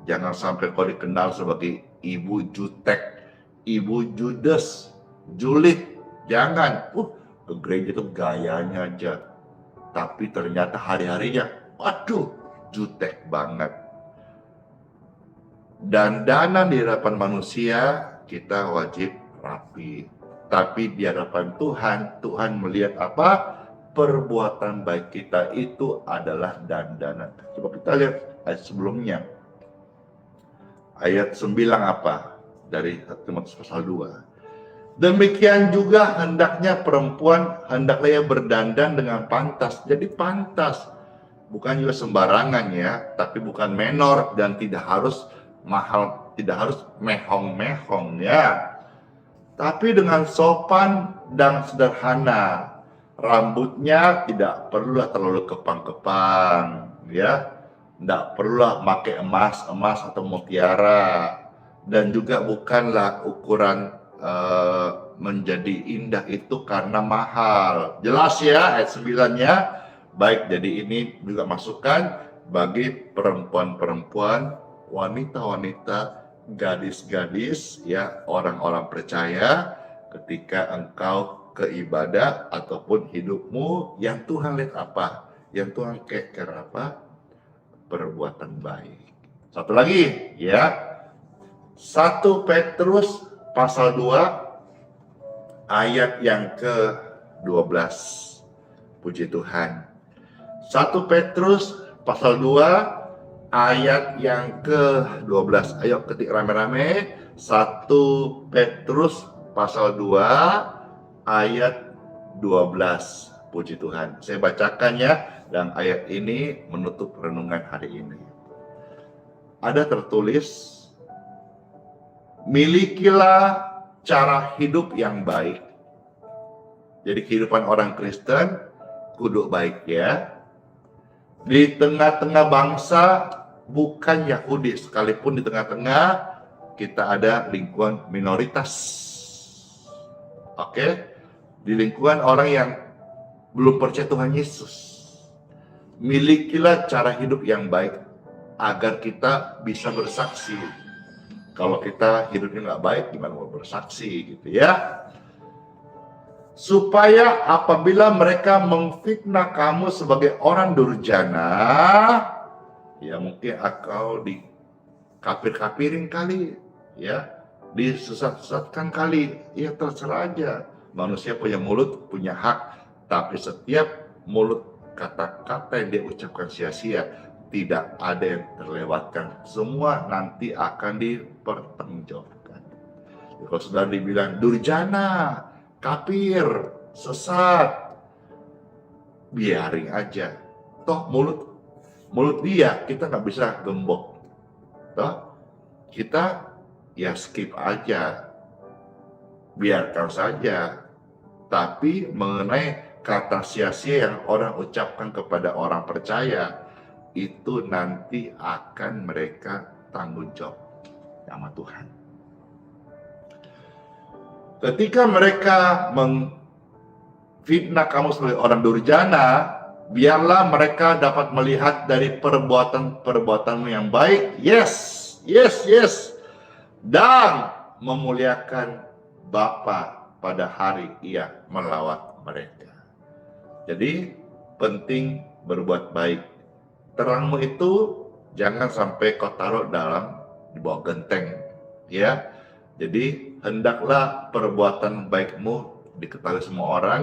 Jangan sampai kau dikenal sebagai ibu jutek, ibu judes, julid. Jangan, ke gereja itu gayanya aja, tapi ternyata hari-harinya, waduh, jutek banget. Dandanan di hadapan manusia kita wajib rapi, tapi di hadapan Tuhan, Tuhan melihat apa? Perbuatan baik kita itu adalah dandanan. Coba kita lihat ayat sebelumnya. Ayat 9 apa? Dari 1 Timotius pasal 2. Demikian juga hendaknya perempuan hendaklah ia berdandan dengan pantas. Jadi pantas, bukan juga sembarangan ya, tapi bukan menor dan tidak harus mahal, tidak harus mehong-mehong ya. Tapi dengan sopan dan sederhana. Rambutnya tidak perlulah terlalu kepang-kepang ya. Tidak perlulah pakai emas atau mutiara. Dan juga bukanlah ukuran menjadi indah itu karena mahal. Jelas ya ayat 9-nya. Baik, jadi ini juga masukan bagi perempuan-perempuan, wanita-wanita, gadis-gadis ya, orang-orang percaya ketika engkau ke ibadah ataupun hidupmu yang Tuhan lihat apa? Yang Tuhan keker apa? Perbuatan baik. Satu lagi ya. 1 Petrus pasal 2 ayat yang ke-12. Puji Tuhan. 1 Petrus pasal 2 ayat yang ke-12. Ayo ketik rame-rame. 1 Petrus pasal 2 ayat 12. Puji Tuhan. Saya bacakan ya, dan ayat ini menutup renungan hari ini. Ada tertulis, milikilah cara hidup yang baik. Jadi kehidupan orang Kristen kudu baik ya. Di tengah-tengah bangsa bukan Yahudi, sekalipun di tengah-tengah kita ada lingkungan minoritas. Oke? Di lingkungan orang yang belum percaya Tuhan Yesus. Milikilah cara hidup yang baik agar kita bisa bersaksi. Kalau kita hidupnya nggak baik, gimana mau bersaksi gitu ya? Supaya apabila mereka memfitnah kamu sebagai orang durjana, ya mungkin engkau dikafir-kafirin kali, ya, disesat-sesatkan kali, ya terserah aja. Manusia punya mulut, punya hak, tapi setiap mulut kata-kata yang dia ucapkan sia-sia, tidak ada yang terlewatkan. Semua nanti akan dipertanggungjawabkan. Kalau sudah dibilang durjana, kafir, sesat, biarin aja. Toh mulut dia kita nggak bisa gembok. Toh kita ya skip aja, biarkan saja. Tapi mengenai kata sia-sia yang orang ucapkan kepada orang percaya, itu nanti akan mereka tanggung jawab sama Tuhan. Ketika mereka memfitnah kamu sebagai orang durjana, biarlah mereka dapat melihat dari perbuatan-perbuatanmu yang baik, yes, dan memuliakan Bapa pada hari Ia melawat mereka. Jadi penting berbuat baik. Terangmu itu jangan sampai kau taruh di bawah genteng, ya. Jadi hendaklah perbuatan baikmu diketahui semua orang.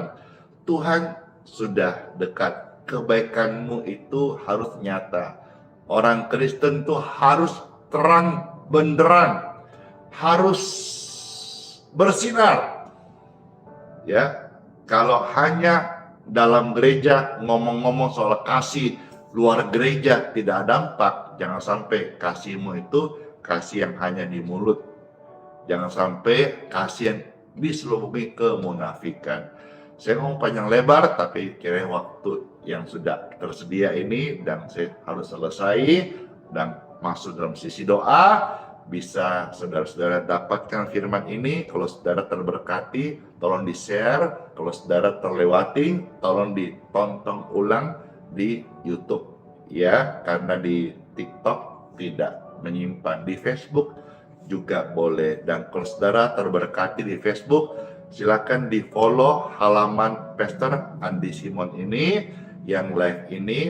Tuhan sudah dekat. Kebaikanmu itu harus nyata. Orang Kristen itu harus terang benderang, harus bersinar. Ya, kalau hanya dalam gereja ngomong-ngomong soal kasih, luar gereja tidak dampak, jangan sampai kasihmu itu kasih yang hanya di mulut. Jangan sampai kasih yang diselubungi kemunafikan. Saya ngomong panjang lebar, tapi kira waktu yang sudah tersedia ini dan saya harus selesai dan masuk dalam sisi doa. Bisa saudara-saudara dapatkan firman ini. Kalau saudara terberkati, tolong di-share. Kalau saudara terlewati, tolong ditonton ulang di YouTube. Ya, karena di TikTok tidak menyimpan. Di Facebook juga boleh. Dan kalau saudara terberkati di Facebook, silakan di-follow halaman Pastor Andi Simon ini. Yang live ini,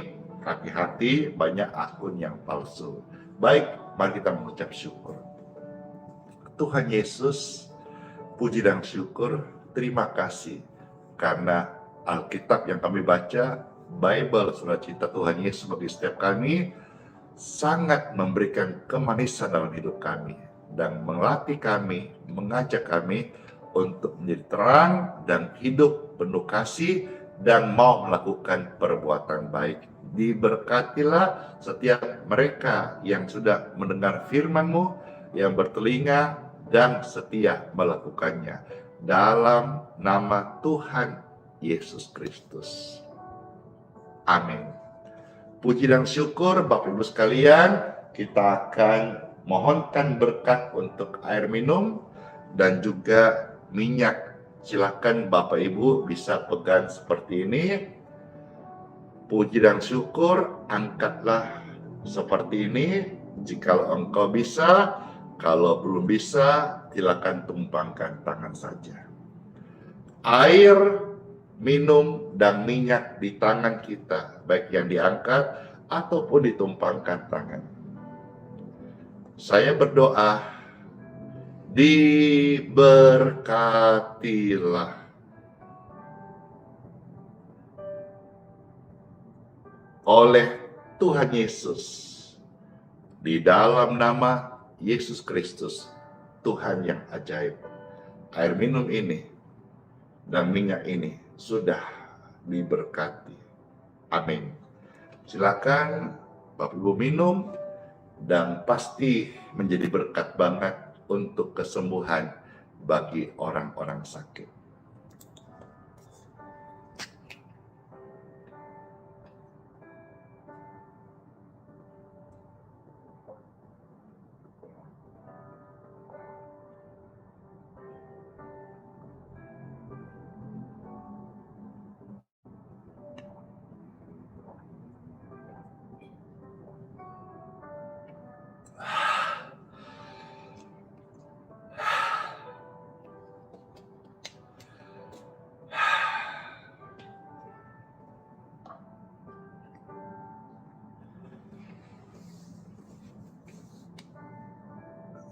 hati-hati banyak akun yang palsu. Baik, mari kita mengucap syukur. Tuhan Yesus, puji dan syukur, terima kasih karena Alkitab yang kami baca, Bible, surat cinta Tuhan Yesus bagi setiap kami, sangat memberikan kemanisan dalam hidup kami dan melatih kami, mengajak kami untuk menjadi terang dan hidup penuh kasih dan mau melakukan perbuatan baik. Diberkatilah setiap mereka yang sudah mendengar firman-Mu, yang bertelinga dan setia melakukannya. Dalam nama Tuhan Yesus Kristus. Amin. Puji dan syukur Bapak Ibu sekalian, kita akan mohonkan berkat untuk air minum dan juga minyak. Silakan Bapak Ibu bisa pegang seperti ini. Puji dan syukur, angkatlah seperti ini. Jika engkau bisa, kalau belum bisa, silakan tumpangkan tangan saja. Air, minum, dan minyak di tangan kita, baik yang diangkat ataupun ditumpangkan tangan. Saya berdoa, diberkatilah oleh Tuhan Yesus di dalam nama Yesus Kristus, Tuhan yang ajaib. Air minum ini dan minyak ini sudah diberkati. Amin. Silakan Bapak Ibu minum dan pasti menjadi berkat banget untuk kesembuhan bagi orang-orang sakit.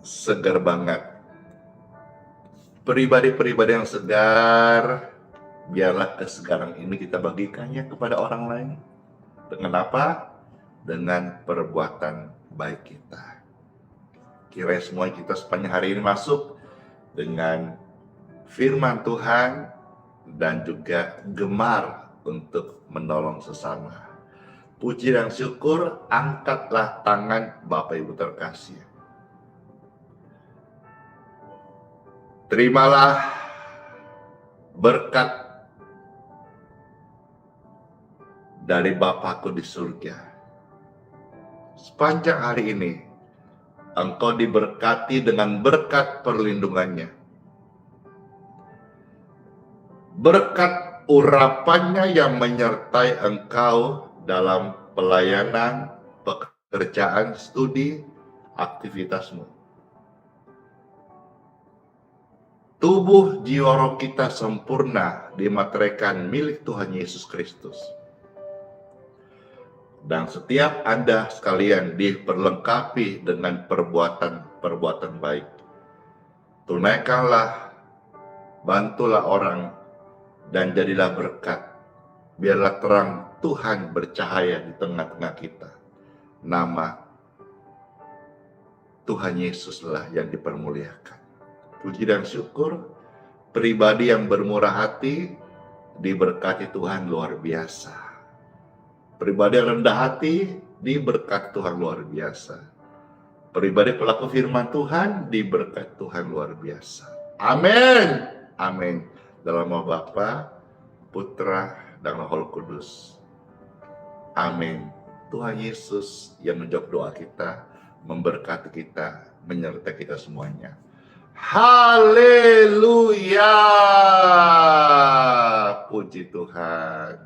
Segar banget. Pribadi-pribadi yang segar, biarlah kesegaran ini kita bagikannya kepada orang lain. Dengan apa? Dengan perbuatan baik kita. Kiranya semua kita sepanjang hari ini masuk dengan firman Tuhan dan juga gemar untuk menolong sesama. Puji dan syukur, angkatlah tangan Bapak Ibu terkasih. Terimalah berkat dari Bapakku di surga. Sepanjang hari ini, engkau diberkati dengan berkat perlindungannya. Berkat urapannya yang menyertai engkau dalam pelayanan, pekerjaan, studi, aktivitasmu. Tubuh jiwa roh kita sempurna dimateraikan milik Tuhan Yesus Kristus. Dan setiap Anda sekalian diperlengkapi dengan perbuatan baik. Tunaikanlah, bantulah orang, dan jadilah berkat. Biarlah terang Tuhan bercahaya di tengah-tengah kita. Nama Tuhan Yesuslah yang dipermuliakan. Puji dan syukur, pribadi yang bermurah hati diberkati Tuhan luar biasa. Pribadi yang rendah hati diberkati Tuhan luar biasa. Pribadi pelaku firman Tuhan diberkati Tuhan luar biasa. Amin. Amin. Dalam nama Bapa, Putra, dan Roh Kudus. Amin. Tuhan Yesus yang menjawab doa kita, memberkati kita, menyertai kita semuanya. Haleluya. Puji Tuhan.